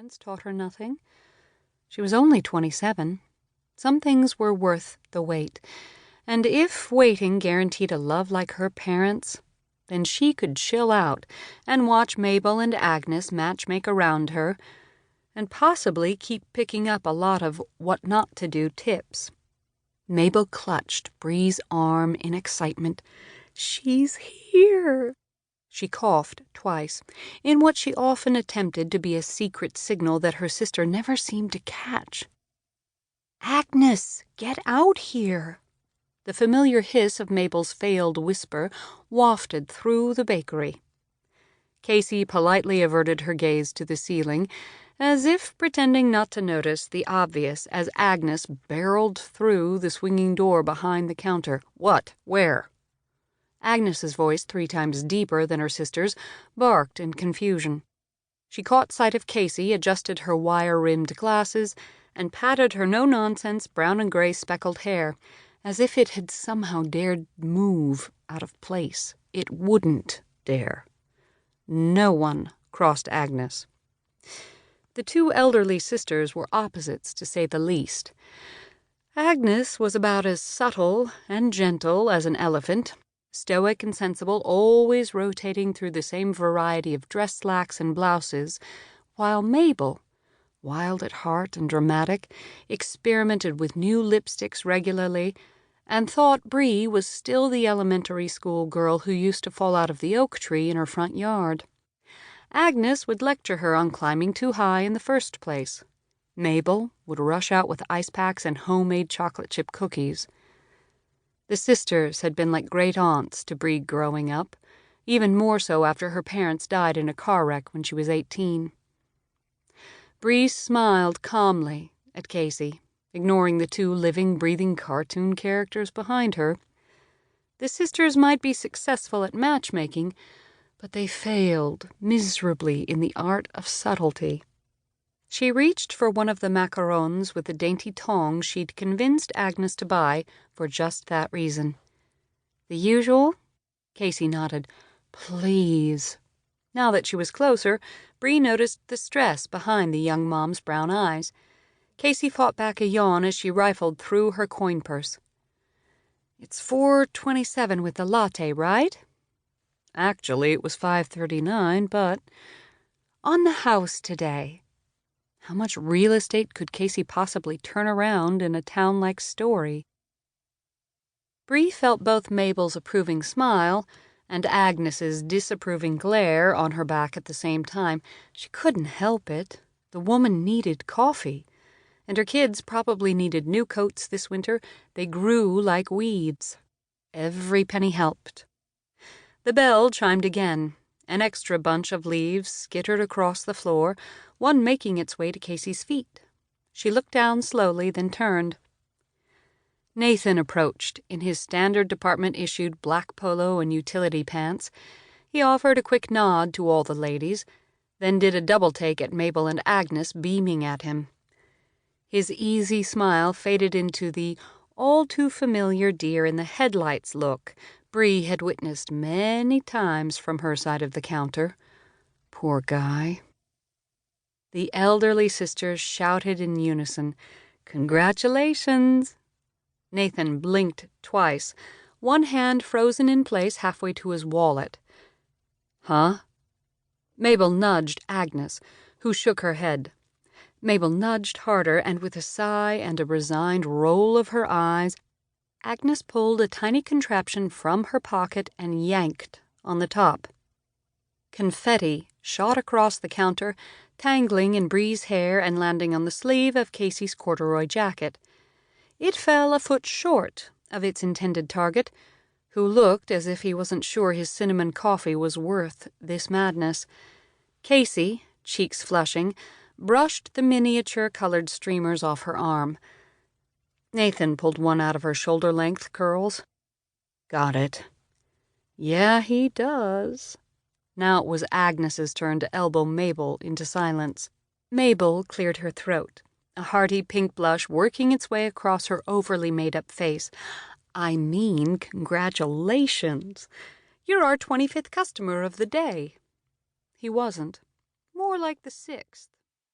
experience taught her nothing. She was only 27. Some things were worth the wait, and if waiting guaranteed a love like her parents', then she could chill out and watch Mabel and Agnes matchmake around her, and possibly keep picking up a lot of what-not-to-do tips. Mabel clutched Bri's arm in excitement. "She's here!" She coughed twice, in what she often attempted to be a secret signal that her sister never seemed to catch. "Agnes, get out here!" The familiar hiss of Mabel's failed whisper wafted through the bakery. Casey politely averted her gaze to the ceiling, as if pretending not to notice the obvious as Agnes barreled through the swinging door behind the counter. "What? Where?" Agnes's voice, 3 times deeper than her sister's, barked in confusion. She caught sight of Casey, adjusted her wire-rimmed glasses, and patted her no-nonsense brown and gray speckled hair, as if it had somehow dared move out of place. It wouldn't dare. No one crossed Agnes. The 2 elderly sisters were opposites, to say the least. Agnes was about as subtle and gentle as an elephant, stoic and sensible, always rotating through the same variety of dress slacks and blouses, while Mabel, wild at heart and dramatic, experimented with new lipsticks regularly, and thought Bri was still the elementary school girl who used to fall out of the oak tree in her front yard. Agnes would lecture her on climbing too high in the first place. Mabel would rush out with ice packs and homemade chocolate chip cookies. The sisters had been like great aunts to Bri growing up, even more so after her parents died in a car wreck when she was 18. Bri smiled calmly at Casey, ignoring the 2 living, breathing cartoon characters behind her. The sisters might be successful at matchmaking, but they failed miserably in the art of subtlety. She reached for one of the macarons with the dainty tongs she'd convinced Agnes to buy for just that reason. "The usual?" Casey nodded. "Please." Now that she was closer, Bri noticed the stress behind the young mom's brown eyes. Casey fought back a yawn as she rifled through her coin purse. "It's $4.27 with the latte, right?" Actually, it was $5.39, but on the house today. How much real estate could Casey possibly turn around in a town like Story? Bri felt both Mabel's approving smile and Agnes's disapproving glare on her back at the same time. She couldn't help it. The woman needed coffee, and her kids probably needed new coats this winter. They grew like weeds. Every penny helped. The bell chimed again. An extra bunch of leaves skittered across the floor, one making its way to Casey's feet. She looked down slowly, then turned. Nathan approached in his standard department-issued black polo and utility pants. He offered a quick nod to all the ladies, then did a double-take at Mabel and Agnes beaming at him. His easy smile faded into the all-too-familiar deer-in-the-headlights look Bri had witnessed many times from her side of the counter. Poor guy. The elderly sisters shouted in unison, "Congratulations!" Nathan blinked twice, one hand frozen in place halfway to his wallet. "Huh?" Mabel nudged Agnes, who shook her head. Mabel nudged harder, and with a sigh and a resigned roll of her eyes, Agnes pulled a tiny contraption from her pocket and yanked on the top. Confetti shot across the counter, tangling in Bri's hair and landing on the sleeve of Casey's corduroy jacket. It fell a foot short of its intended target, who looked as if he wasn't sure his cinnamon coffee was worth this madness. Casey, cheeks flushing, brushed the miniature-colored streamers off her arm. Nathan pulled one out of her shoulder-length curls. "Got it." "Yeah, he does." Now it was Agnes's turn to elbow Mabel into silence. Mabel cleared her throat, a hearty pink blush working its way across her overly made-up face. "I mean, congratulations. You're our 25th customer of the day." He wasn't. More like the 6th.